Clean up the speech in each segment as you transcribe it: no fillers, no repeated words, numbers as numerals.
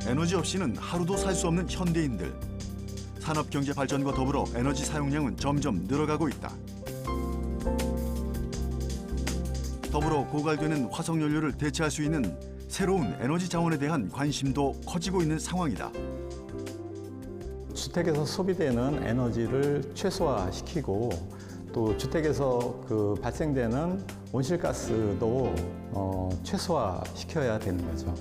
에너지 없이는 하루도 살 수 없는 현대인들. 산업 경제 발전과 더불어 에너지 사용량은 점점 늘어가고 있다. 더불어 고갈되는 화석 연료를 대체할 수 있는 새로운 에너지 자원에 대한 관심도 커지고 있는 상황이다. 주택에서 소비되는 에너지를 최소화시키고 또 주택에서 발생되는 온실가스도 최소화시켜야 되는 거죠.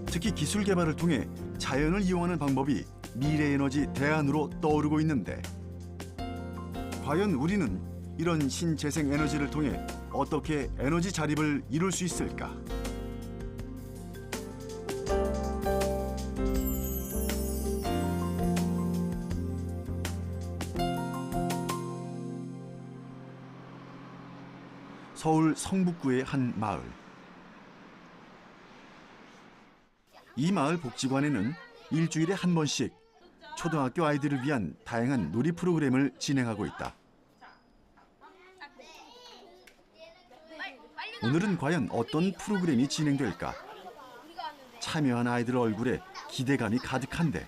특히 기술 개발을 통해 자연을 이용하는 방법이 미래 에너지 대안으로 떠오르고 있는데 과연 우리는 이런 신재생 에너지를 통해 어떻게 에너지 자립을 이룰 수 있을까? 서울 성북구의 한 마을. 이 마을 복지관에는 일주일에 한 번씩 초등학교 아이들을 위한 다양한 놀이 프로그램을 진행하고 있다. 오늘은 과연 어떤 프로그램이 진행될까? 참여한 아이들 얼굴에 기대감이 가득한데.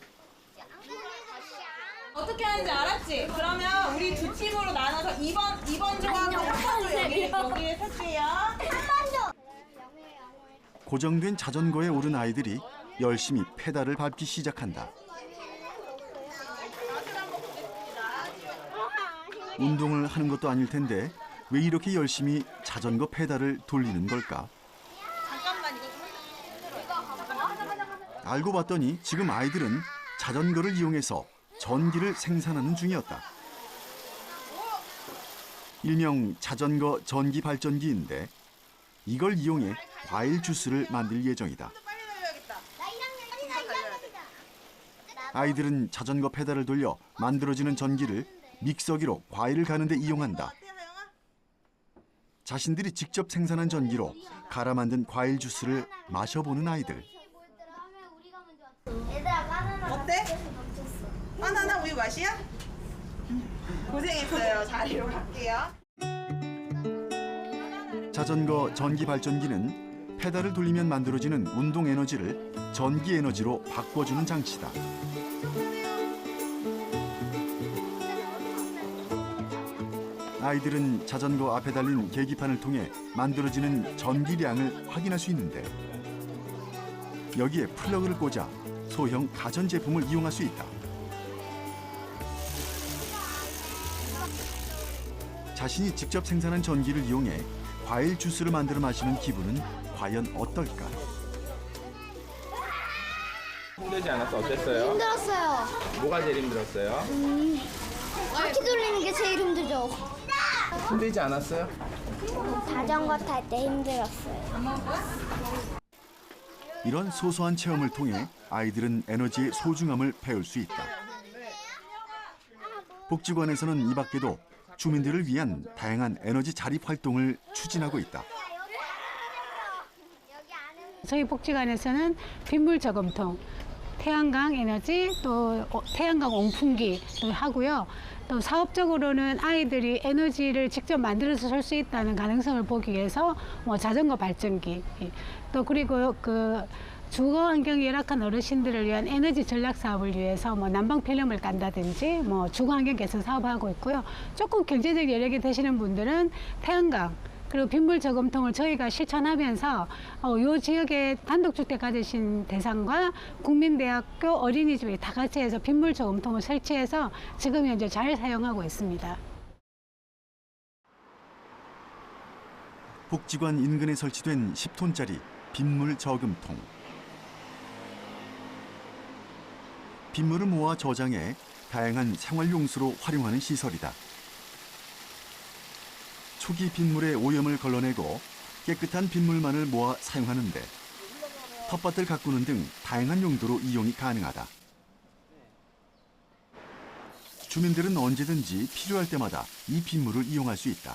어떻게 하는지 알았지? 그러면 우리 두 팀으로 나눠서 2번 조하고 3번 조 여기에 설게요. 고정된 자전거에 오른 아이들이 열심히 페달을 밟기 시작한다. 운동을 하는 것도 아닐 텐데 왜 이렇게 열심히 자전거 페달을 돌리는 걸까? 잠깐만 이거 좀. 알고 봤더니 지금 아이들은 자전거를 이용해서 전기를 생산하는 중이었다. 일명 자전거 전기 발전기인데 이걸 이용해 과일 주스를 만들 예정이다. 아이들은 자전거 페달을 돌려 만들어지는 전기를 믹서기로 과일을 가는데 이용한다. 자신들이 직접 생산한 전기로 갈아 만든 과일 주스를 마셔보는 아이들. 어때? 바나나 우유 맛이야? 고생했어요. 자리로 갈게요. 자전거 전기 발전기는 페달을 돌리면 만들어지는 운동 에너지를 전기 에너지로 바꿔주는 장치다. 아이들은 자전거 앞에 달린 계기판을 통해 만들어지는 전기량을 확인할 수 있는데 여기에 플러그를 꽂아 소형 가전제품을 이용할 수 있다. 자신이 직접 생산한 전기를 이용해 과일 주스를 만들어 마시는 기분은 과연 어떨까? 힘들지 않았어? 어땠어요? 힘들었어요. 뭐가 제일 힘들었어요? 바퀴 돌리는 게 제일 힘들죠. 힘들지 않았어요? 자전거 탈 때 힘들었어요. 이런 소소한 체험을 통해 아이들은 에너지의 소중함을 배울 수 있다. 복지관에서는 이 밖에도 주민들을 위한 다양한 에너지 자립 활동을 추진하고 있다. 저희 복지관에서는 빗물 저금통, 태양광 에너지, 또 태양광 온풍기 또 하고요. 또 사업적으로는 아이들이 에너지를 직접 만들어서 쓸 수 있다는 가능성을 보기 위해서 자전거 발전기, 또 그리고 주거 환경이 열악한 어르신들을 위한 에너지 전략 사업을 위해서 난방 필름을 깐다든지 주거 환경 개선 사업을 하고 있고요. 조금 경제적 여력이 되시는 분들은 태양광 그리고 빗물 저금통을 저희가 실천하면서 이 지역에 단독주택 가지신 대상과 국민대학교 어린이집이 다 같이 해서 빗물 저금통을 설치해서 지금 현재 잘 사용하고 있습니다. 복지관 인근에 설치된 10톤짜리 빗물 저금통. 빗물을 모아 저장해 다양한 생활용수로 활용하는 시설이다. 초기 빗물의 오염을 걸러내고 깨끗한 빗물만을 모아 사용하는데 텃밭을 가꾸는 등 다양한 용도로 이용이 가능하다. 주민들은 언제든지 필요할 때마다 이 빗물을 이용할 수 있다.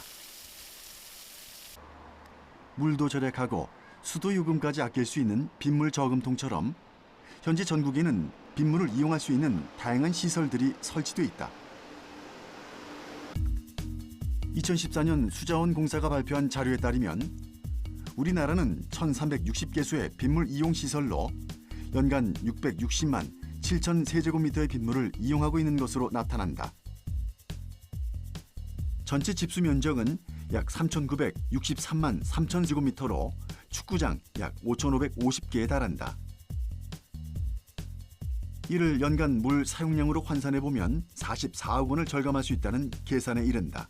물도 절약하고 수도 요금까지 아낄 수 있는 빗물 저금통처럼 현재 전국에는 빗물을 이용할 수 있는 다양한 시설들이 설치돼 있다. 2014년 수자원 공사가 발표한 자료에 따르면 우리나라는 1360개소의 빗물 이용 시설로 연간 660만 7천 세제곱미터의 빗물을 이용하고 있는 것으로 나타난다. 전체 집수 면적은 약 3,963만 3천 제곱미터로 축구장 약 5,550개에 달한다. 이를 연간 물 사용량으로 환산해 보면 44억 원을 절감할 수 있다는 계산에 이른다.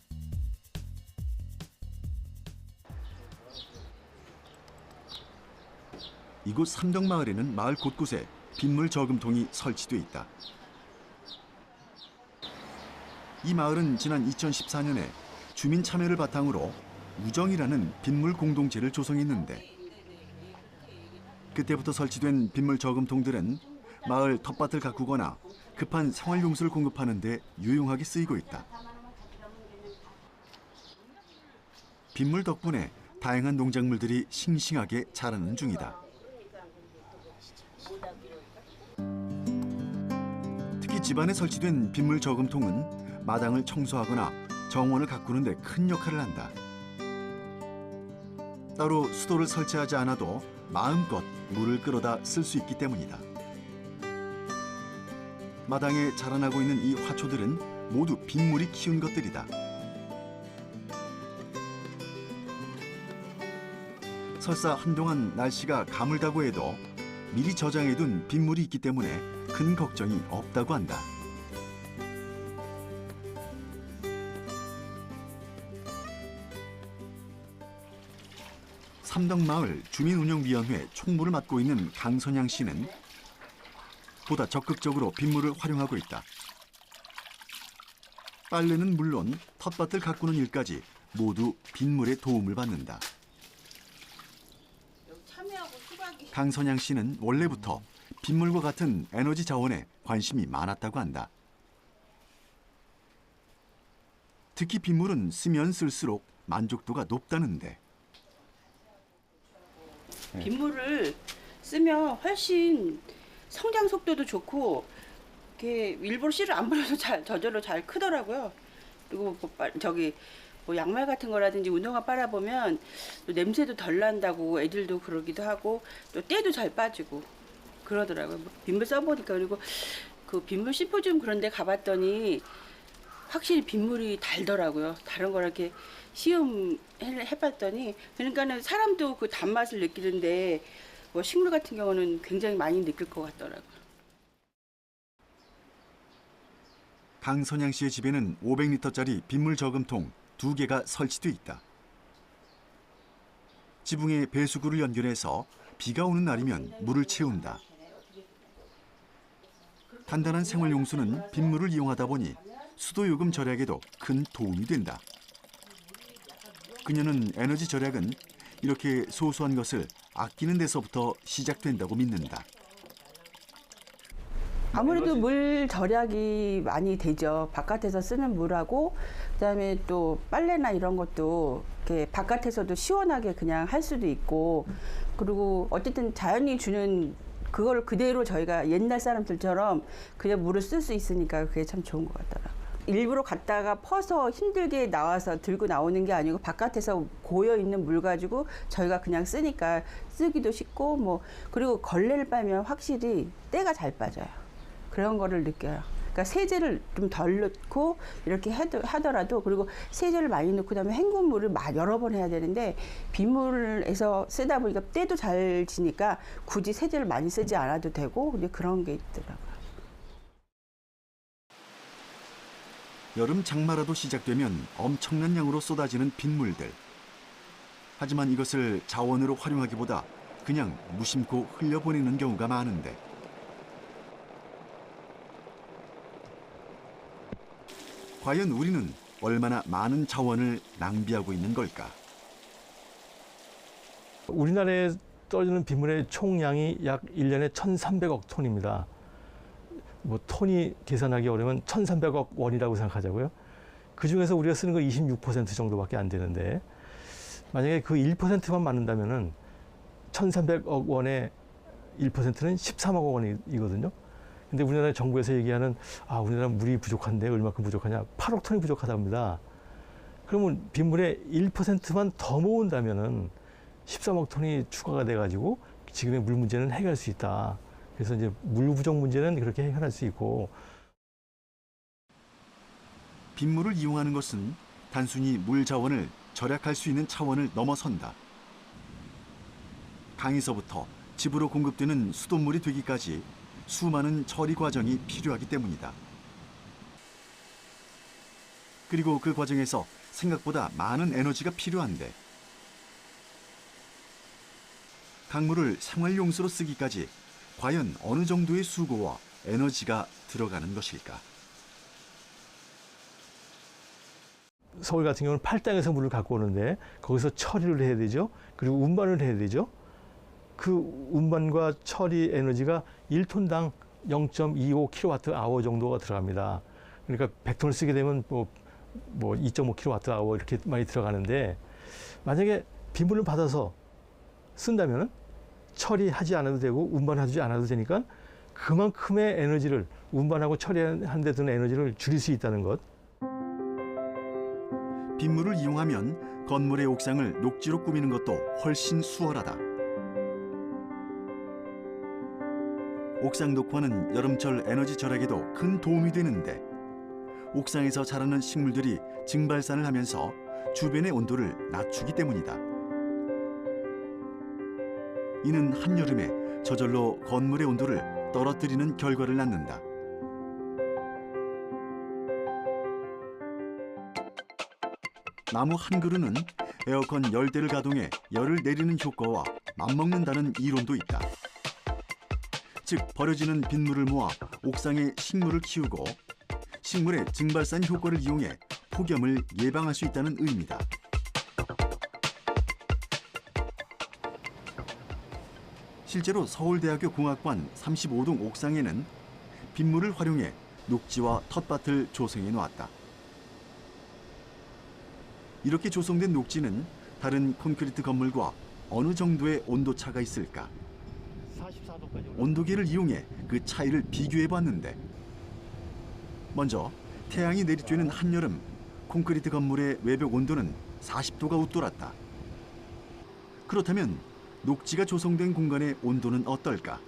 이곳 삼덕마을에는 마을 곳곳에 빗물 저금통이 설치돼 있다. 이 마을은 지난 2014년에 주민 참여를 바탕으로 우정이라는 빗물 공동체를 조성했는데 그때부터 설치된 빗물 저금통들은 마을 텃밭을 가꾸거나 급한 생활용수를 공급하는 데 유용하게 쓰이고 있다. 빗물 덕분에 다양한 농작물들이 싱싱하게 자라는 중이다. 특히 집안에 설치된 빗물 저금통은 마당을 청소하거나 정원을 가꾸는 데 큰 역할을 한다. 따로 수도를 설치하지 않아도 마음껏 물을 끌어다 쓸 수 있기 때문이다. 마당에 자라나고 있는 이 화초들은 모두 빗물이 키운 것들이다. 설사 한동안 날씨가 가물다고 해도 미리 저장해둔 빗물이 있기 때문에 큰 걱정이 없다고 한다. 삼덕마을 주민운영위원회 총무를 맡고 있는 강선양 씨는 보다 적극적으로 빗물을 활용하고 있다. 빨래는 물론 텃밭을 가꾸는 일까지 모두 빗물의 도움을 받는다. 강선양 씨는 원래부터 빗물과 같은 에너지 자원에 관심이 많았다고 한다. 특히 빗물은 쓰면 쓸수록 만족도가 높다는데 빗물을 쓰면 훨씬 성장 속도도 좋고 이렇게 일부러 씨를 안 뿌려도 저절로 잘 크더라고요. 그리고 뭐 양말 같은 거라든지 운동화 빨아보면 또 냄새도 덜 난다고 애들도 그러기도 하고 또 때도 잘 빠지고 그러더라고요. 빗물 써보니까. 그리고 그 빗물 시포좀 그런 데 가봤더니 확실히 빗물이 달더라고요. 다른 거랑 이렇게 시음해봤더니 그러니까는 사람도 그 단맛을 느끼는데 뭐 식물 같은 경우는 굉장히 많이 느낄 것 같더라고요. 강선양 씨의 집에는 500리터짜리 빗물 저금통 2개가 설치돼 있다. 지붕에 배수구를 연결해서 비가 오는 날이면 물을 채운다. 간단한 생활용수는 빗물을 이용하다 보니 수도요금 절약에도 큰 도움이 된다. 그녀는 에너지 절약은 이렇게 소소한 것을 아끼는 데서부터 시작된다고 믿는다. 아무래도 물 절약이 많이 되죠. 바깥에서 쓰는 물하고 그다음에 또 빨래나 이런 것도 이렇게 바깥에서도 시원하게 그냥 할 수도 있고 그리고 어쨌든 자연이 주는 그걸 그대로 저희가 옛날 사람들처럼 그냥 물을 쓸 수 있으니까 그게 참 좋은 것 같더라고요. 일부러 갔다가 퍼서 힘들게 나와서 들고 나오는 게 아니고 바깥에서 고여 있는 물 가지고 저희가 그냥 쓰니까 쓰기도 쉽고 뭐 그리고 걸레를 빨면 확실히 때가 잘 빠져요. 그런 거를 느껴요. 그러니까 세제를 좀 덜 넣고 이렇게 하더라도 그리고 세제를 많이 넣고 그다음에 헹군물을 여러 번 해야 되는데 빗물에서 쓰다 보니까 때도 잘 지니까 굳이 세제를 많이 쓰지 않아도 되고 근데 그런 게 있더라고요. 여름 장마라도 시작되면 엄청난 양으로 쏟아지는 빗물들. 하지만 이것을 자원으로 활용하기보다 그냥 무심코 흘려보내는 경우가 많은데 과연 우리는 얼마나 많은 자원을 낭비하고 있는 걸까? 우리나라에 떨어지는 빗물의 총량이 약 1년에 1,300억 톤입니다. 뭐 톤이 계산하기 어려우면 1,300억 원이라고 생각하자고요. 그중에서 우리가 쓰는 거 26% 정도밖에 안 되는데 만약에 그 1%만 맞는다면은 1,300억 원의 1%는 13억 원이거든요. 근데 우리나라 정부에서 얘기하는 우리나라 물이 부족한데 얼마큼 부족하냐? 8억 톤이 부족하답니다. 그러면 빗물의 1%만 더 모은다면은 13억 톤이 추가가 돼가지고 지금의 물 문제는 해결할 수 있다. 그래서 이제 물 부족 문제는 그렇게 해결할 수 있고. 빗물을 이용하는 것은 단순히 물 자원을 절약할 수 있는 차원을 넘어선다. 강에서부터 집으로 공급되는 수돗물이 되기까지 수많은 처리 과정이 필요하기 때문이다. 그리고 그 과정에서 생각보다 많은 에너지가 필요한데 강물을 생활용수로 쓰기까지 과연 어느 정도의 수고와 에너지가 들어가는 것일까? 서울 같은 경우는 팔당에서 물을 갖고 오는데 거기서 처리를 해야 되죠. 그리고 운반을 해야 되죠. 그 운반과 처리 에너지가 1톤당 0.25kWh 정도가 들어갑니다. 그러니까 100톤을 쓰게 되면 뭐 2.5kWh 이렇게 많이 들어가는데 만약에 빗물을 받아서 쓴다면 처리하지 않아도 되고 운반하지 않아도 되니까 그만큼의 에너지를 운반하고 처리하는 데 드는 에너지를 줄일 수 있다는 것. 빗물을 이용하면 건물의 옥상을 녹지로 꾸미는 것도 훨씬 수월하다. 옥상 녹화는 여름철 에너지 절약에도 큰 도움이 되는데 옥상에서 자라는 식물들이 증발산을 하면서 주변의 온도를 낮추기 때문이다. 이는 한여름에 저절로 건물의 온도를 떨어뜨리는 결과를 낳는다. 나무 한 그루는 에어컨 10대를 가동해 열을 내리는 효과와 맞먹는다는 이론도 있다. 즉 버려지는 빗물을 모아 옥상에 식물을 키우고 식물의 증발산 효과를 이용해 폭염을 예방할 수 있다는 의미다. 실제로 서울대학교 공학관 35동 옥상에는 빗물을 활용해 녹지와 텃밭을 조성해 놓았다. 이렇게 조성된 녹지는 다른 콘크리트 건물과 어느 정도의 온도차가 있을까? 온도계를 이용해 그 차이를 비교해 봤는데 먼저 태양이 내리쬐는 한여름 콘크리트 건물의 외벽 온도는 40도가 웃돌았다. 그렇다면 녹지가 조성된 공간의 온도는 어떨까?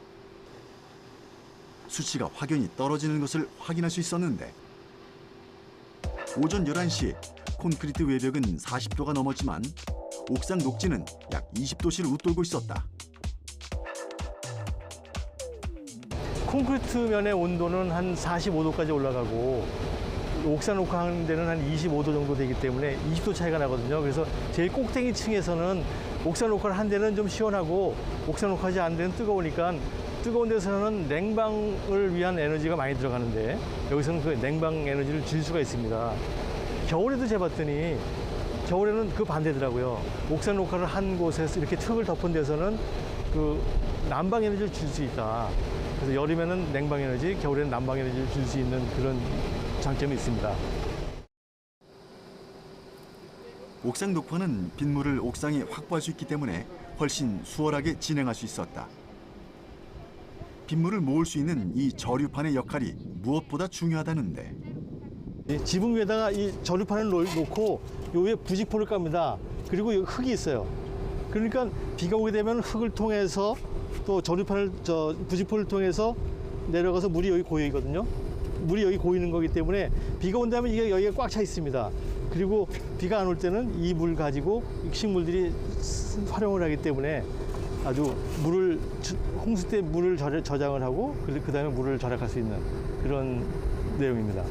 수치가 확연히 떨어지는 것을 확인할 수 있었는데 오전 11시 콘크리트 외벽은 40도가 넘었지만 옥상 녹지는 약 20도씨를 웃돌고 있었다. 콘크리트 면의 온도는 한 45도까지 올라가고 옥상 녹화하는 데는 한 25도 정도 되기 때문에 20도 차이가 나거든요. 그래서 제일 꼭대기 층에서는 옥상 녹화를 한 데는 좀 시원하고 옥상 녹화하지 않은 데는 뜨거우니까 뜨거운 데서는 냉방을 위한 에너지가 많이 들어가는데 여기서는 그 냉방 에너지를 줄 수가 있습니다. 겨울에도 재봤더니 겨울에는 그 반대더라고요. 옥상 녹화를 한 곳에서 이렇게 흙을 덮은 데서는 그 난방 에너지를 줄 수 있다. 그래서 여름에는 냉방 에너지, 겨울에는 난방 에너지를 줄 수 있는 그런 장점이 있습니다. 옥상 녹화는 빗물을 옥상에 확보할 수 있기 때문에 훨씬 수월하게 진행할 수 있었다. 빗물을 모을 수 있는 이 저류판의 역할이 무엇보다 중요하다는데 이 지붕 위에다가 이 저류판을 놓고 요 위에 부직포를 깝니다. 그리고 흙이 있어요. 그러니까 비가 오게 되면 흙을 통해서 또 저류판을 부직포를 통해서 내려가서 물이 여기 고이거든요. 물이 여기 고이는 거기 때문에 비가 온다면 이게 여기가 꽉 차 있습니다. 그리고 비가 안 올 때는 이 물 가지고 식물들이 활용을 하기 때문에 아주 물을 홍수 때 물을 저장을 하고 그다음에 물을 절약할 수 있는 그런 내용입니다.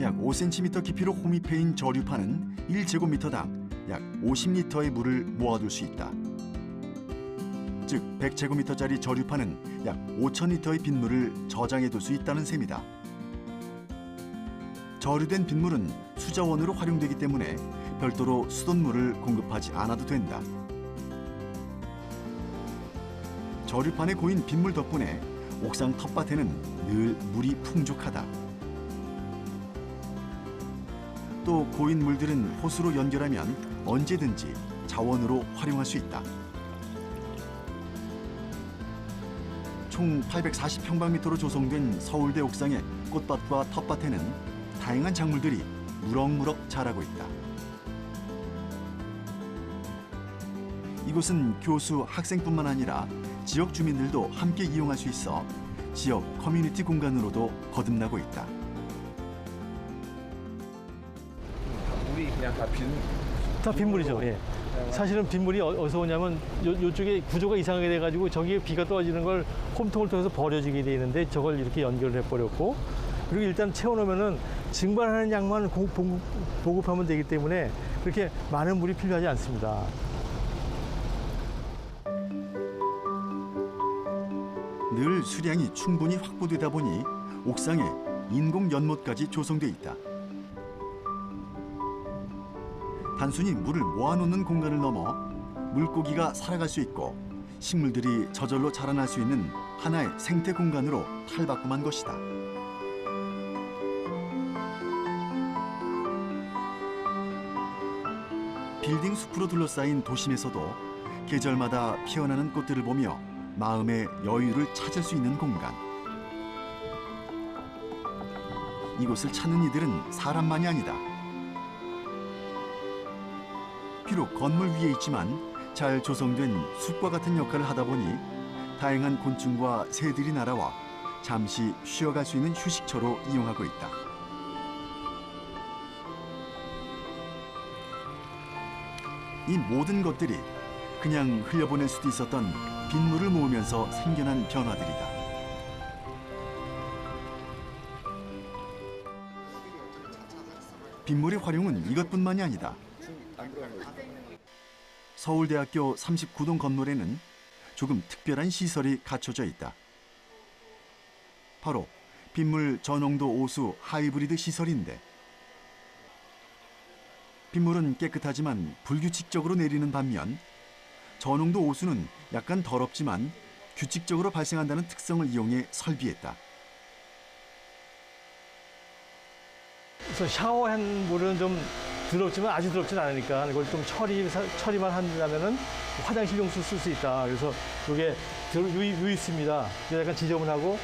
약 5cm 깊이로 홈이 패인 저류판은 1제곱미터당 약 50리터의 물을 모아둘 수 있다. 즉 100제곱미터짜리 저류판은 약 5,000리터의 빗물을 저장해둘 수 있다는 셈이다. 저류된 빗물은 수자원으로 활용되기 때문에 별도로 수돗물을 공급하지 않아도 된다. 저류판에 고인 빗물 덕분에 옥상 텃밭에는 늘 물이 풍족하다. 또 고인 물들은 호수로 연결하면 언제든지 자원으로 활용할 수 있다. 총 840평방미터로 조성된 서울대 옥상의 꽃밭과 텃밭에는 다양한 작물들이 무럭무럭 자라고 있다. 이곳은 교수, 학생뿐만 아니라 지역 주민들도 함께 이용할 수 있어 지역 커뮤니티 공간으로도 거듭나고 있다. 물이 그냥 다 빗물이죠. 예. 사실은 빗물이 어디서 오냐면 요쪽에 구조가 이상하게 돼가지고 저기에 비가 떨어지는 걸 홈통을 통해서 버려지게 돼 있는데 저걸 이렇게 연결을 해버렸고, 그리고 일단 채워놓으면은 증발하는 양만 보급하면 되기 때문에 그렇게 많은 물이 필요하지 않습니다. 늘 수량이 충분히 확보되다 보니 옥상에 인공 연못까지 조성돼 있다. 단순히 물을 모아놓는 공간을 넘어 물고기가 살아갈 수 있고 식물들이 저절로 자라날 수 있는 하나의 생태 공간으로 탈바꿈한 것이다. 빌딩 숲으로 둘러싸인 도심에서도 계절마다 피어나는 꽃들을 보며 마음의 여유를 찾을 수 있는 공간. 이곳을 찾는 이들은 사람만이 아니다. 비록 건물 위에 있지만 잘 조성된 숲과 같은 역할을 하다 보니 다양한 곤충과 새들이 날아와 잠시 쉬어갈 수 있는 휴식처로 이용하고 있다. 이 모든 것들이 그냥 흘려보낼 수도 있었던 빗물을 모으면서 생겨난 변화들이다. 빗물의 활용은 이것뿐만이 아니다. 서울대학교 39동 건물에는 조금 특별한 시설이 갖춰져 있다. 바로 빗물 저농도 오수 하이브리드 시설인데, 빗물은 깨끗하지만 불규칙적으로 내리는 반면 저농도 오수는 약간 더럽지만 규칙적으로 발생한다는 특성을 이용해 설비했다. 그래서 샤워한 물은 좀 더럽지만 아주 더럽진 않으니까 이걸 좀 처리만 한다면은 화장실용 쓸 수 있다. 그래서 이게 유입수입니다. 약간 지저분하고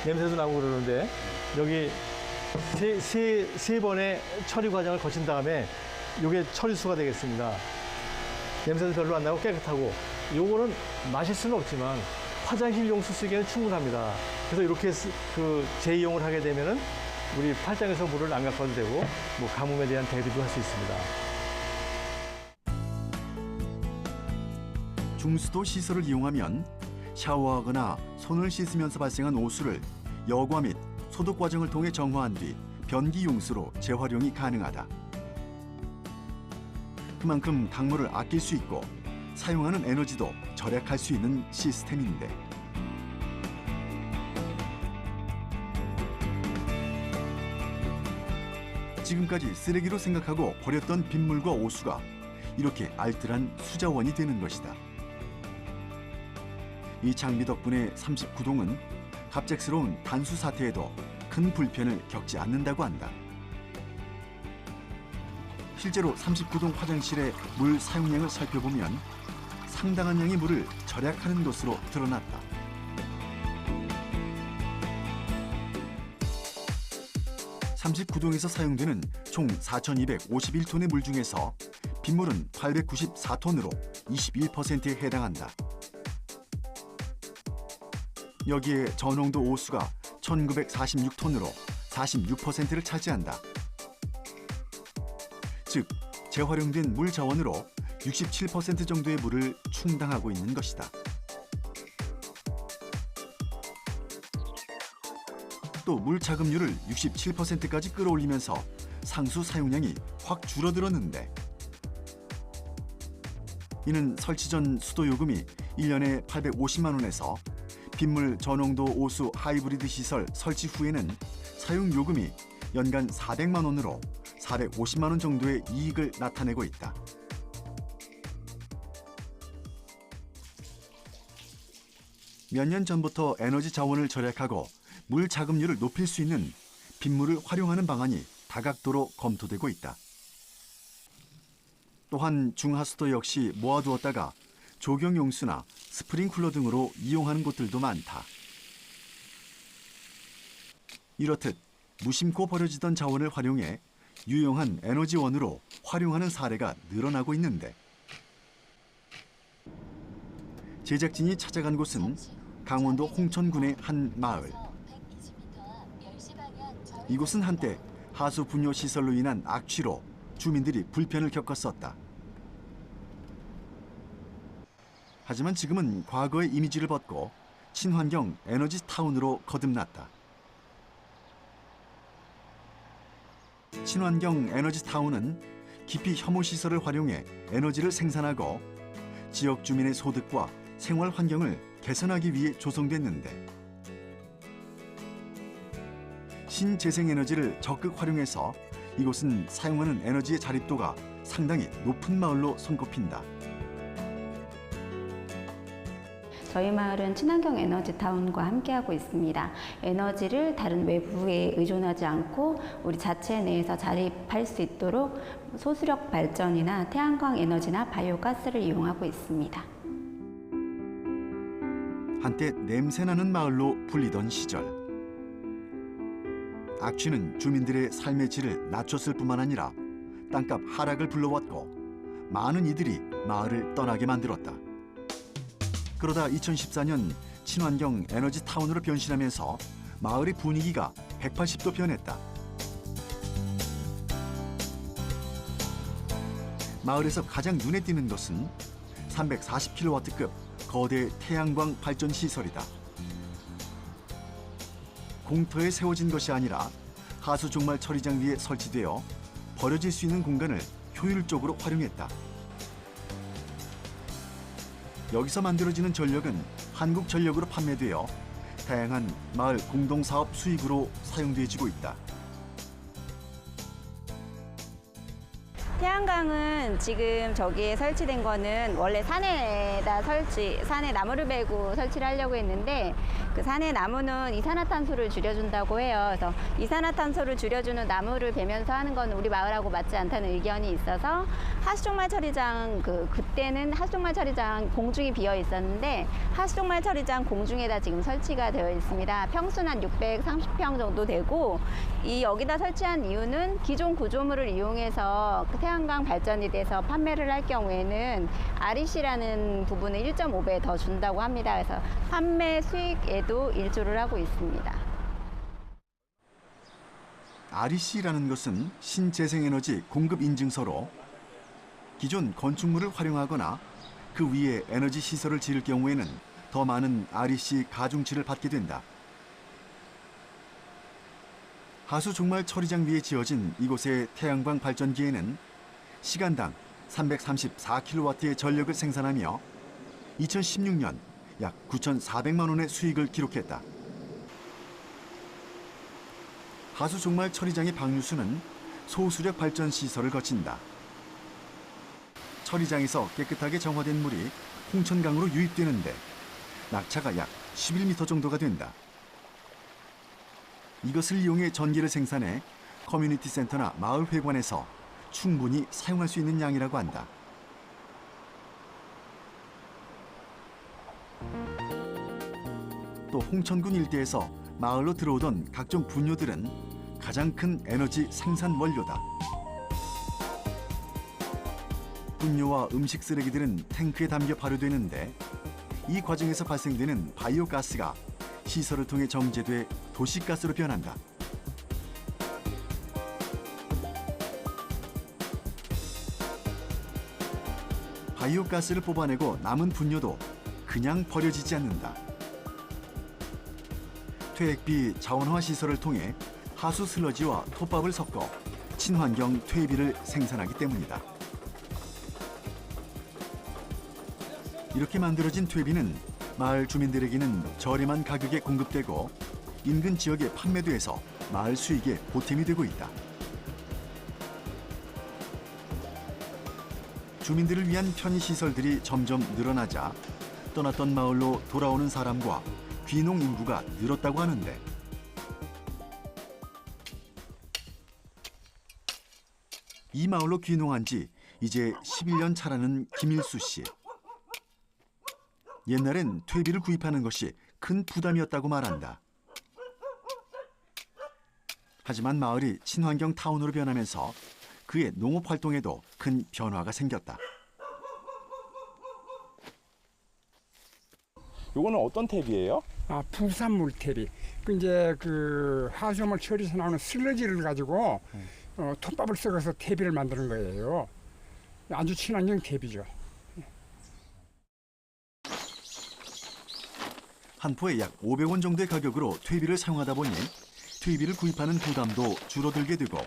냄새도 나고 그러는데 여기 세 번의 처리 과정을 거친 다음에 이게 처리수가 되겠습니다. 냄새도 별로 안 나고 깨끗하고, 요거는 마실 수는 없지만 화장실용 쓰기에는 충분합니다. 그래서 이렇게 재이용을 하게 되면은 우리 팔당에서 물을 안 갖고 와도 되고, 뭐 가뭄에 대한 대비도 할 수 있습니다. 중수도 시설을 이용하면 샤워하거나 손을 씻으면서 발생한 오수를 여과 및 소독 과정을 통해 정화한 뒤 변기 용수로 재활용이 가능하다. 그만큼 강물을 아낄 수 있고 사용하는 에너지도 절약할 수 있는 시스템인데, 지금까지 쓰레기로 생각하고 버렸던 빗물과 오수가 이렇게 알뜰한 수자원이 되는 것이다. 이 장비 덕분에 39동은 갑작스러운 단수 사태에도 큰 불편을 겪지 않는다고 한다. 실제로 39동 화장실의 물 사용량을 살펴보면 상당한 양의 물을 절약하는 것으로 드러났다. (39동에서) 사용되는 총 4,251톤의 물 중에서 빗물은 894톤으로 21%에 해당한다. 여기에 저농도 오수가 1,946톤으로 46%를 차지한다. 즉, 재활용된 물 자원으로 67% 정도의 물을 충당하고 있는 것이다. 또 물 자급률을 67%까지 끌어올리면서 상수 사용량이 확 줄어들었는데, 이는 설치 전 수도 요금이 1년에 850만 원에서 빗물 저농도 오수 하이브리드 시설 설치 후에는 사용 요금이 연간 400만 원으로 450만 원 정도의 이익을 나타내고 있다. 몇 년 전부터 에너지 자원을 절약하고 물 자급률을 높일 수 있는 빗물을 활용하는 방안이 다각도로 검토되고 있다. 또한 중하수도 역시 모아두었다가 조경용수나 스프링쿨러 등으로 이용하는 곳들도 많다. 이렇듯 무심코 버려지던 자원을 활용해 유용한 에너지원으로 활용하는 사례가 늘어나고 있는데, 제작진이 찾아간 곳은 강원도 홍천군의 한 마을. 이곳은 한때 하수 분뇨 시설로 인한 악취로 주민들이 불편을 겪었었다. 하지만 지금은 과거의 이미지를 벗고 친환경 에너지 타운으로 거듭났다. 친환경 에너지 타운은 기피 혐오 시설을 활용해 에너지를 생산하고 지역 주민의 소득과 생활 환경을 개선하기 위해 조성됐는데, 신재생 에너지를 적극 활용해서 이곳은 사용하는 에너지의 자립도가 상당히 높은 마을로 손꼽힌다. 저희 마을은 친환경 에너지 타운과 함께하고 있습니다. 에너지를 다른 외부에 의존하지 않고 우리 자체 내에서 자립할 수 있도록 소수력 발전이나 태양광 에너지나 바이오가스를 이용하고 있습니다. 한때 냄새나는 마을로 불리던 시절. 악취는 주민들의 삶의 질을 낮췄을 뿐만 아니라 땅값 하락을 불러왔고 많은 이들이 마을을 떠나게 만들었다. 그러다 2014년 친환경 에너지 타운으로 변신하면서 마을의 분위기가 180도 변했다. 마을에서 가장 눈에 띄는 것은 340kW급 거대 태양광 발전 시설이다. 공터에 세워진 것이 아니라 하수 종말 처리장 위에 설치되어 버려질 수 있는 공간을 효율적으로 활용했다. 여기서 만들어지는 전력은 한국전력으로 판매되어 다양한 마을 공동사업 수익으로 사용되어지고 있다. 태양광은 지금 저기에 설치된 거는 원래 산에 나무를 베고 설치를 하려고 했는데 그 산의 나무는 이산화탄소를 줄여준다고 해요. 그래서 이산화탄소를 줄여주는 나무를 베면서 하는 건 우리 마을하고 맞지 않다는 의견이 있어서 하수종말 처리장 그때는 하수종말 처리장 공중이 비어 있었는데 하수종말 처리장 공중에다 지금 설치가 되어 있습니다. 평수는 한 630평 정도 되고 여기다 설치한 이유는 기존 구조물을 이용해서 태양광 발전이 돼서 판매를 할 경우에는 REC라는 부분을 1.5배 더 준다고 합니다. 그래서 판매 수익에도 일조를 하고 있습니다. REC라는 것은 신재생에너지 공급 인증서로 기존 건축물을 활용하거나 그 위에 에너지 시설을 지을 경우에는 더 많은 REC 가중치를 받게 된다. 하수 종말 처리장 위에 지어진 이곳의 태양광 발전기에는 시간당 334kW의 전력을 생산하며 2016년 약 9,400만 원의 수익을 기록했다. 하수 종말 처리장의 방류수는 소수력 발전 시설을 거친다. 처리장에서 깨끗하게 정화된 물이 홍천강으로 유입되는데 낙차가 약 11m 정도가 된다. 이것을 이용해 전기를 생산해 커뮤니티 센터나 마을 회관에서 충분히 사용할 수 있는 양이라고 한다. 또 홍천군 일대에서 마을로 들어오던 각종 분뇨들은 가장 큰 에너지 생산 원료다. 분뇨와 음식 쓰레기들은 탱크에 담겨 발효되는데 이 과정에서 발생되는 바이오가스가 시설을 통해 정제돼 도시가스로 변한다. 바이오가스를 뽑아내고 남은 분뇨도 그냥 버려지지 않는다. 퇴액비 자원화 시설을 통해 하수 슬러지와 톱밥을 섞어 친환경 퇴비를 생산하기 때문이다. 이렇게 만들어진 퇴비는 마을 주민들에게는 저렴한 가격에 공급되고 인근 지역에 판매돼서 마을 수익에 보탬이 되고 있다. 주민들을 위한 편의시설들이 점점 늘어나자 떠났던 마을로 돌아오는 사람과 귀농 인구가 늘었다고 하는데 이 마을로 귀농한 지 이제 11년 차라는 김일수 씨. 옛날엔 퇴비를 구입하는 것이 큰 부담이었다고 말한다. 하지만 마을이 친환경 타운으로 변하면서 그의 농업 활동에도 큰 변화가 생겼다. 요거는 어떤 탭이에요? 부산물 탭이. 이제 그 하수물 처리해서 나오는 슬러지를 가지고 톱밥을 썩어서 탭을 만드는 거예요. 아주 친환경 탭이죠. 한 포에 약 500원 정도의 가격으로 퇴비를 사용하다 보니 퇴비를 구입하는 부담도 줄어들게 되고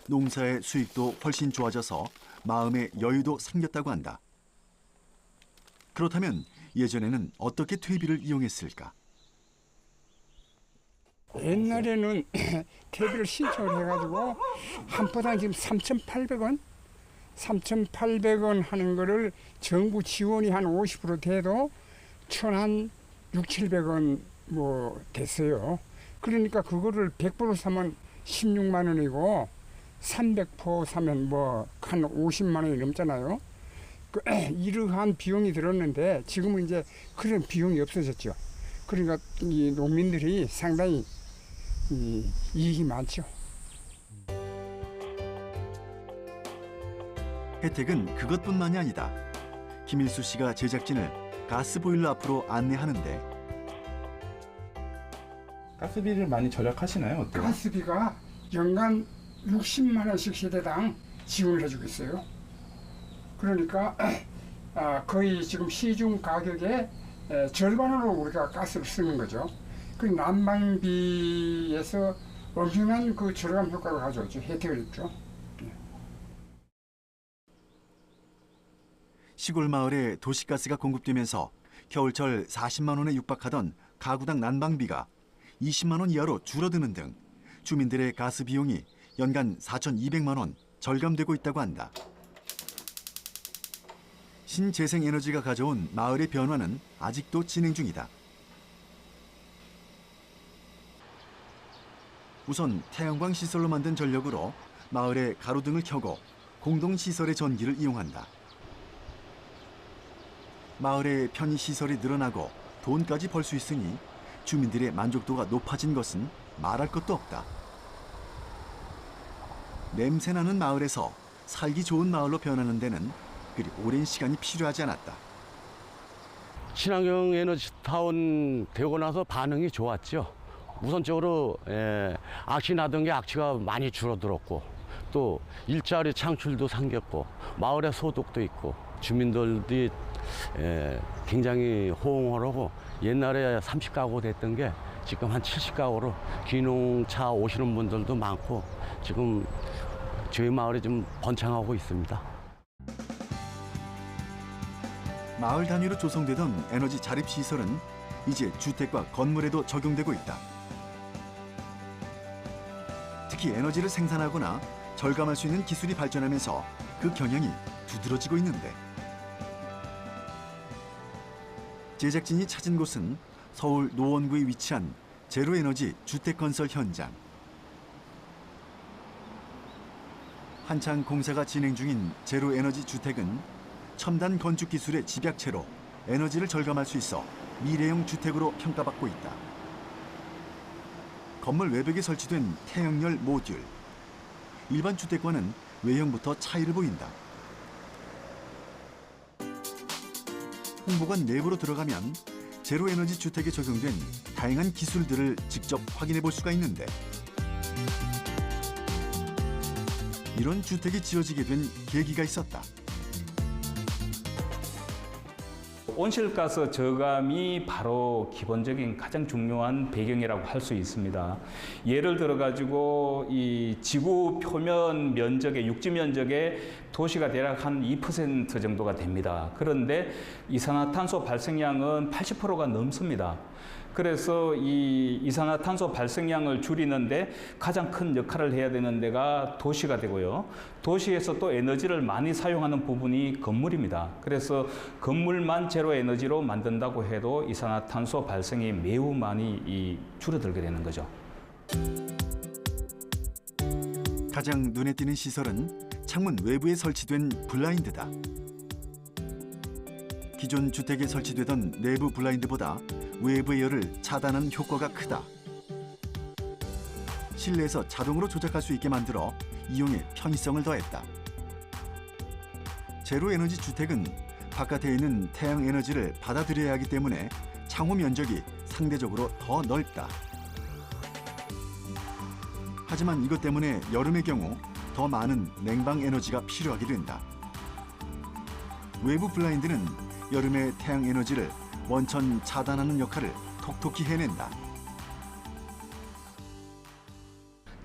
농사의 수익도 훨씬 좋아져서 마음의 여유도 생겼다고 한다. 그렇다면 예전에는 어떻게 퇴비를 이용했을까? 옛날에는 퇴비를 신청을 해가지고 한 포당 지금 3,800원? 3,800원 하는 거를 정부 지원이 한 50% 돼도 한 6,700원 뭐 됐어요. 그러니까 그거를 100% 사면 16만 원이고 300포 사면 뭐 한 50만 원이 넘잖아요. 이러한 비용이 들었는데 지금은 이제 그런 비용이 없어졌죠. 그러니까 이 농민들이 상당히 이익이 많죠. 혜택은 그것뿐만이 아니다. 김일수 씨가 제작진을 가스보일러 앞으로 안내하는데 가스비를 많이 절약하시나요? 어때요? 가스비가 연간 60만 원씩 세대당 지원을 해주고 있어요. 그러니까 거의 지금 시중 가격의 절반으로 우리가 가스를 쓰는 거죠. 그 난방비에서 엄청난 그 절감 효과를 가져오죠. 혜택을 입죠. 시골 마을에 도시가스가 공급되면서 겨울철 40만 원에 육박하던 가구당 난방비가 20만 원 이하로 줄어드는 등 주민들의 가스 비용이 연간 4,200만 원 절감되고 있다고 한다. 신재생에너지가 가져온 마을의 변화는 아직도 진행 중이다. 우선 태양광 시설로 만든 전력으로 마을의 가로등을 켜고 공동시설의 전기를 이용한다. 마을의 편의시설이 늘어나고 돈까지 벌 수 있으니 주민들의 만족도가 높아진 것은 말할 것도 없다. 냄새나는 마을에서 살기 좋은 마을로 변하는 데는 그리 오랜 시간이 필요하지 않았다. 친환경 에너지 타운 되고 나서 반응이 좋았죠. 우선적으로 악취나던 게 악취가 많이 줄어들었고 또 일자리 창출도 생겼고 마을에 소득도 있고 주민들이 굉장히 호응을 하고 옛날에 30가구 됐던 게 지금 한 70가구로 귀농차 오시는 분들도 많고 지금 저희 마을이 좀 번창하고 있습니다. 마을 단위로 조성되던 에너지 자립시설은 이제 주택과 건물에도 적용되고 있다. 특히 에너지를 생산하거나 절감할 수 있는 기술이 발전하면서 그 경향이 두드러지고 있는데 제작진이 찾은 곳은 서울 노원구에 위치한 제로에너지 주택건설 현장. 한창 공사가 진행 중인 제로에너지 주택은 첨단 건축 기술의 집약체로 에너지를 절감할 수 있어 미래형 주택으로 평가받고 있다. 건물 외벽에 설치된 태양열 모듈. 일반 주택과는 외형부터 차이를 보인다. 홍보관 내부로 들어가면 제로에너지 주택에 적용된 다양한 기술들을 직접 확인해 볼 수가 있는데 이런 주택이 지어지게 된 계기가 있었다. 온실가스 저감이 바로 기본적인 가장 중요한 배경이라고 할 수 있습니다. 예를 들어 가지고 이 지구 표면 면적의 육지 면적의 도시가 대략 한 2% 정도가 됩니다. 그런데 이산화탄소 발생량은 80%가 넘습니다. 그래서 이 이산화탄소 발생량을 줄이는데 가장 큰 역할을 해야 되는 데가 도시가 되고요. 도시에서 또 에너지를 많이 사용하는 부분이 건물입니다. 그래서 건물만 제로 에너지로 만든다고 해도 이산화탄소 발생이 매우 많이 줄어들게 되는 거죠. 가장 눈에 띄는 시설은 창문 외부에 설치된 블라인드다. 기존 주택에 설치되던 내부 블라인드보다 외부의 열을 차단하는 효과가 크다. 실내에서 자동으로 조작할 수 있게 만들어 이용에 편의성을 더했다. 제로에너지 주택은 바깥에 있는 태양 에너지를 받아들여야 하기 때문에 창호 면적이 상대적으로 더 넓다. 하지만 이것 때문에 여름의 경우 더 많은 냉방 에너지가 필요하게 된다. 외부 블라인드는 여름의 태양 에너지를 원천 차단하는 역할을 톡톡히 해낸다.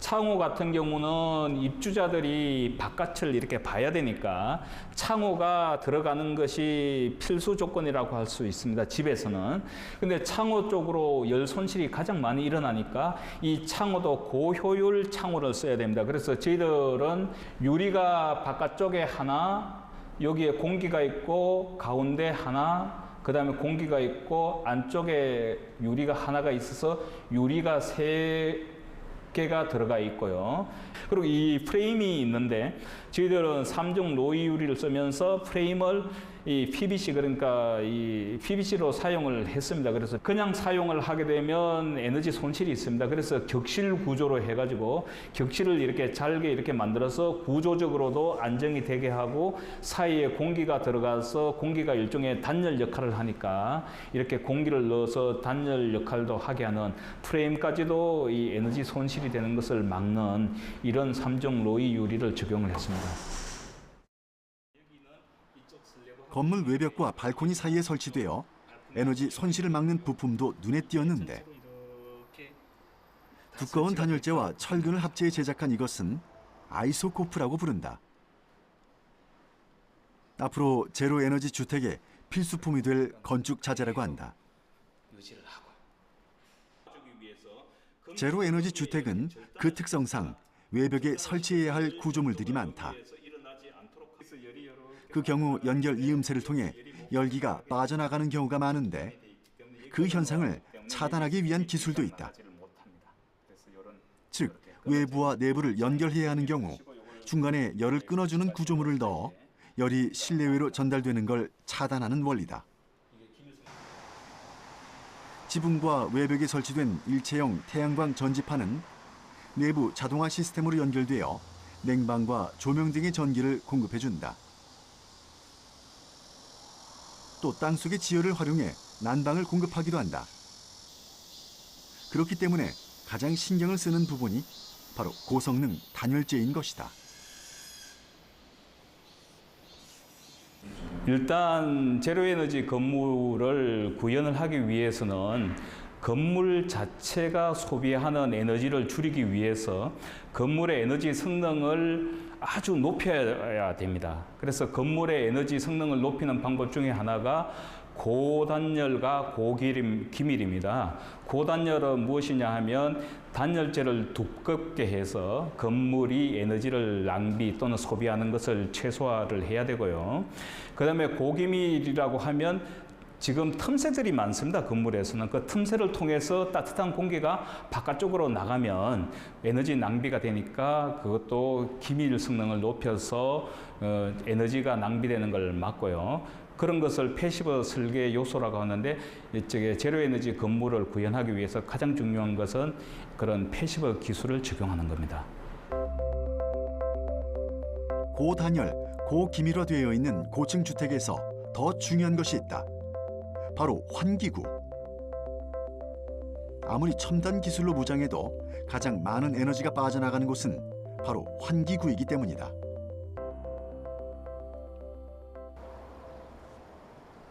창호 같은 경우는 입주자들이 바깥을 이렇게 봐야 되니까 창호가 들어가는 것이 필수 조건이라고 할 수 있습니다. 집에서는. 근데 창호 쪽으로 열 손실이 가장 많이 일어나니까 이 창호도 고효율 창호를 써야 됩니다. 그래서 저희들은 유리가 바깥쪽에 하나, 여기에 공기가 있고 가운데 하나, 그 다음에 공기가 있고 안쪽에 유리가 하나가 있어서 유리가 세 개가 들어가 있고요. 그리고 이 프레임이 있는데 저희들은 3중 로이 유리를 쓰면서 프레임을 이 PVC, 그러니까 이 PVC로 사용을 했습니다. 그래서 그냥 사용을 하게 되면 에너지 손실이 있습니다. 그래서 격실 구조로 해가지고 격실을 이렇게 잘게 이렇게 만들어서 구조적으로도 안정이 되게 하고 사이에 공기가 들어가서 공기가 일종의 단열 역할을 하니까 이렇게 공기를 넣어서 단열 역할도 하게 하는 프레임까지도 이 에너지 손실이 되는 것을 막는 이런 3중 로이 유리를 적용을 했습니다. 건물 외벽과 발코니 사이에 설치되어 에너지 손실을 막는 부품도 눈에 띄었는데 두꺼운 단열재와 철근을 합체해 제작한 이것은 아이소코프라고 부른다. 앞으로 제로 에너지 주택의 필수품이 될 건축 자재라고 한다. 제로 에너지 주택은 그 특성상 외벽에 설치해야 할 구조물들이 많다. 그 경우 연결 이음새를 통해 열기가 빠져나가는 경우가 많은데 그 현상을 차단하기 위한 기술도 있다. 즉, 외부와 내부를 연결해야 하는 경우 중간에 열을 끊어주는 구조물을 넣어 열이 실내외로 전달되는 걸 차단하는 원리다. 지붕과 외벽에 설치된 일체형 태양광 전지판은 내부 자동화 시스템으로 연결되어 냉방과 조명 등의 전기를 공급해준다. 또 땅속의 지열을 활용해 난방을 공급하기도 한다. 그렇기 때문에 가장 신경을 쓰는 부분이 바로 고성능 단열재인 것이다. 일단 제로에너지 건물을 구현을 하기 위해서는 건물 자체가 소비하는 에너지를 줄이기 위해서 건물의 에너지 성능을 아주 높여야 됩니다. 그래서 건물의 에너지 성능을 높이는 방법 중에 하나가 고단열과 고기밀입니다. 고단열은 무엇이냐 하면 단열재를 두껍게 해서 건물이 에너지를 낭비 또는 소비하는 것을 최소화를 해야 되고요. 그 다음에 고기밀이라고 하면 지금 틈새들이 많습니다. 건물에서는 그 틈새를 통해서 따뜻한 공기가 바깥쪽으로 나가면 에너지 낭비가 되니까 그것도 기밀 성능을 높여서 에너지가 낭비되는 걸 막고요. 그런 것을 패시브 설계 요소라고 하는데 이쪽에 제로 에너지 건물을 구현하기 위해서 가장 중요한 것은 그런 패시브 기술을 적용하는 겁니다. 고단열, 고기밀화되어 있는 고층 주택에서 더 중요한 것이 있다. 바로 환기구. 아무리 첨단 기술로 무장해도 가장 많은 에너지가 빠져나가는 곳은 바로 환기구이기 때문이다.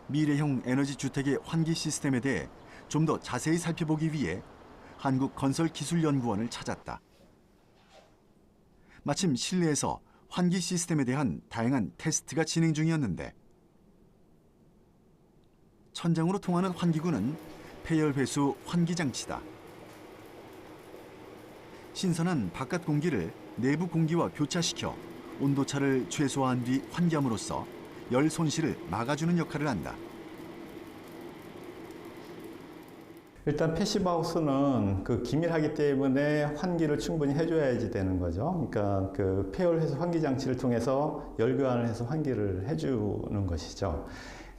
미래형 에너지 주택의 환기 시스템에 대해 좀 더 자세히 살펴보기 위해 한국건설기술연구원을 찾았다. 마침 실내에서 환기 시스템에 대한 다양한 테스트가 진행 중이었는데 천장으로 통하는 환기구는 폐열회수 환기장치다. 신선한 바깥 공기를 내부 공기와 교차시켜 온도차를 최소화한 뒤 환기함으로써 열 손실을 막아주는 역할을 한다. 일단 패시브하우스는 그 기밀하기 때문에 환기를 충분히 해줘야지 되는 거죠. 그러니까 그 폐열회수 환기장치를 통해서 열 교환을 해서 환기를 해주는 것이죠.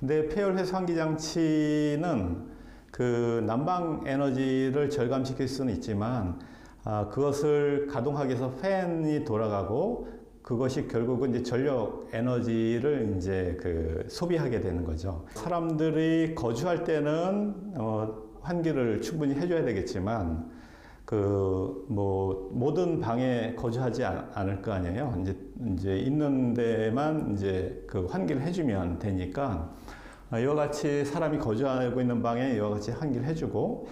근데 폐열회수 환기장치는 그 난방 에너지를 절감시킬 수는 있지만 그것을 가동하기 위해서 팬이 돌아가고 그것이 결국은 이제 전력 에너지를 이제 그 소비하게 되는 거죠. 사람들이 거주할 때는 환기를 충분히 해줘야 되겠지만 그 뭐 모든 방에 거주하지 않을 거 아니에요. 이제 있는 데만 이제 그 환기를 해주면 되니까 이와 같이 사람이 거주하고 있는 방에 이와 같이 환기를 해주고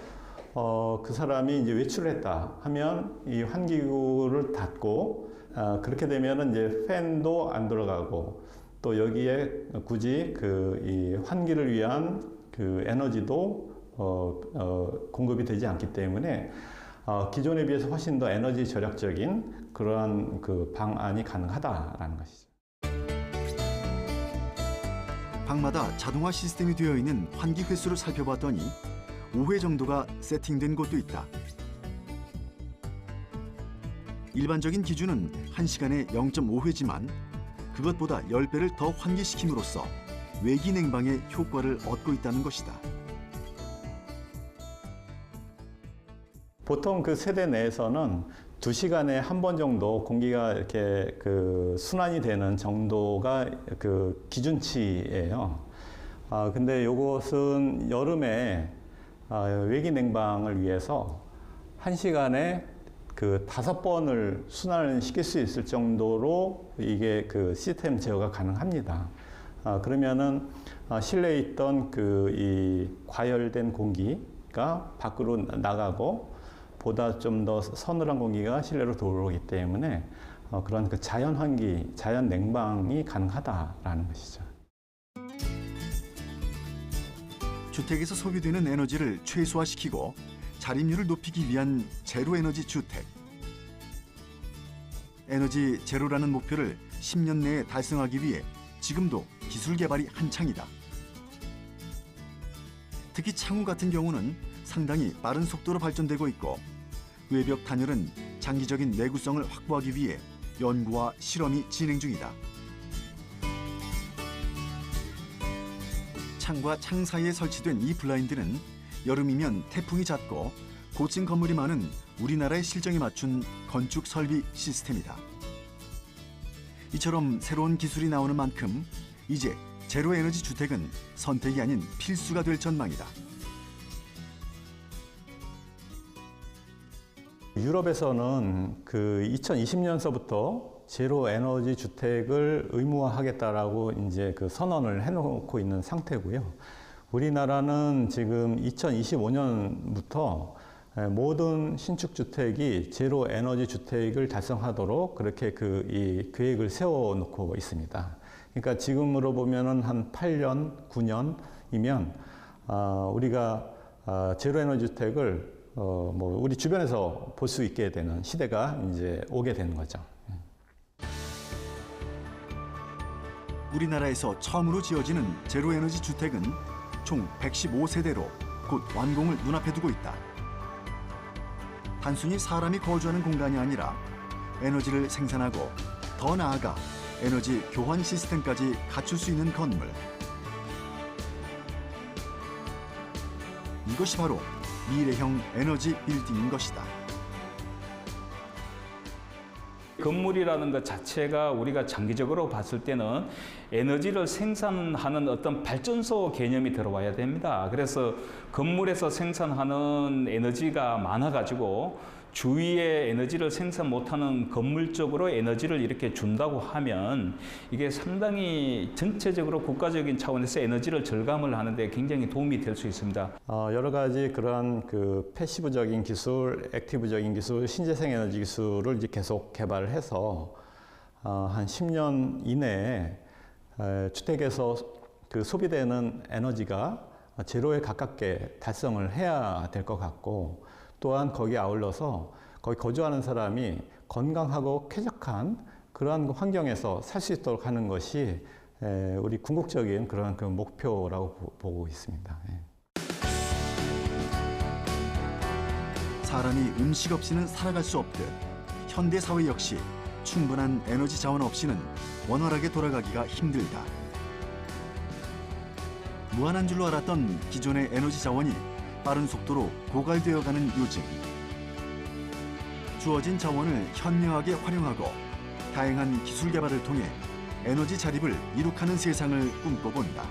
그 사람이 이제 외출을 했다 하면 이 환기구를 닫고 그렇게 되면은 이제 팬도 안 돌아가고 또 여기에 굳이 그 이 환기를 위한 그 에너지도 공급이 되지 않기 때문에 기존에 비해서 훨씬 더 에너지 절약적인 그러한 그 방안이 가능하다라는 것이죠. 방마다 자동화 시스템이 되어 있는 환기 횟수를 살펴봤더니 5회 정도가 세팅된 곳도 있다. 일반적인 기준은 1시간에 0.5회지만 그것보다 10배를 더 환기시킴으로써 외기 냉방의 효과를 얻고 있다는 것이다. 보통 그 세대 내에서는 2시간에 한 번 정도 공기가 이렇게 그 순환이 되는 정도가 그 기준치예요. 근데 이것은 여름에 외기 냉방을 위해서 1시간에 그 5번을 순환을 시킬 수 있을 정도로 이게 그 시스템 제어가 가능합니다. 그러면은 실내에 있던 그 이 과열된 공기가 밖으로 나가고 보다 좀 더 서늘한 공기가 실내로 들어오기 때문에 그런 그 자연 환기, 자연 냉방이 가능하다라는 것이죠. 주택에서 소비되는 에너지를 최소화시키고 자립률을 높이기 위한 제로 에너지 주택. 에너지 제로라는 목표를 10년 내에 달성하기 위해 지금도 기술 개발이 한창이다. 특히 창호 같은 경우는 상당히 빠른 속도로 발전되고 있고 외벽 단열은 장기적인 내구성을 확보하기 위해 연구와 실험이 진행 중이다. 창과 창 사이에 설치된 이 블라인드는 여름이면 태풍이 잦고 고층 건물이 많은 우리나라의 실정에 맞춘 건축 설비 시스템이다. 이처럼 새로운 기술이 나오는 만큼 이제 제로 에너지 주택은 선택이 아닌 필수가 될 전망이다. 유럽에서는 그 2020년서부터 제로 에너지 주택을 의무화하겠다라고 이제 그 선언을 해놓고 있는 상태고요. 우리나라는 지금 2025년부터 모든 신축 주택이 제로 에너지 주택을 달성하도록 그렇게 그 이 계획을 세워놓고 있습니다. 그러니까 지금으로 보면은 한 8년, 9년이면 우리가 제로 에너지 주택을 뭐 우리 주변에서 볼 수 있게 되는 시대가 이제 오게 되는 거죠. 우리나라에서 처음으로 지어지는 제로 에너지 주택은 총 115세대로 곧 완공을 눈앞에 두고 있다. 단순히 사람이 거주하는 공간이 아니라 에너지를 생산하고 더 나아가 에너지 교환 시스템까지 갖출 수 있는 건물. 이것이 바로 미래형 에너지 빌딩인 것이다. 건물이라는 것 자체가 우리가 장기적으로 봤을 때는 에너지를 생산하는 어떤 발전소 개념이 들어와야 됩니다. 그래서 건물에서 생산하는 에너지가 많아가지고 주위에 에너지를 생산 못하는 건물 쪽으로 에너지를 이렇게 준다고 하면 이게 상당히 전체적으로 국가적인 차원에서 에너지를 절감을 하는데 굉장히 도움이 될 수 있습니다. 여러 가지 그러한 그 패시브적인 기술, 액티브적인 기술, 신재생 에너지 기술을 이제 계속 개발을 해서 한 10년 이내에 주택에서 그 소비되는 에너지가 제로에 가깝게 달성을 해야 될 것 같고 또한 거기에 아울러서 거기 거주하는 사람이 건강하고 쾌적한 그러한 환경에서 살 수 있도록 하는 것이 우리 궁극적인 그런 그 목표라고 보고 있습니다. 사람이 음식 없이는 살아갈 수 없듯 현대 사회 역시 충분한 에너지 자원 없이는 원활하게 돌아가기가 힘들다. 무한한 줄로 알았던 기존의 에너지 자원이 빠른 속도로 고갈되어가는 요즘. 주어진 자원을 현명하게 활용하고 다양한 기술 개발을 통해 에너지 자립을 이룩하는 세상을 꿈꿔본다.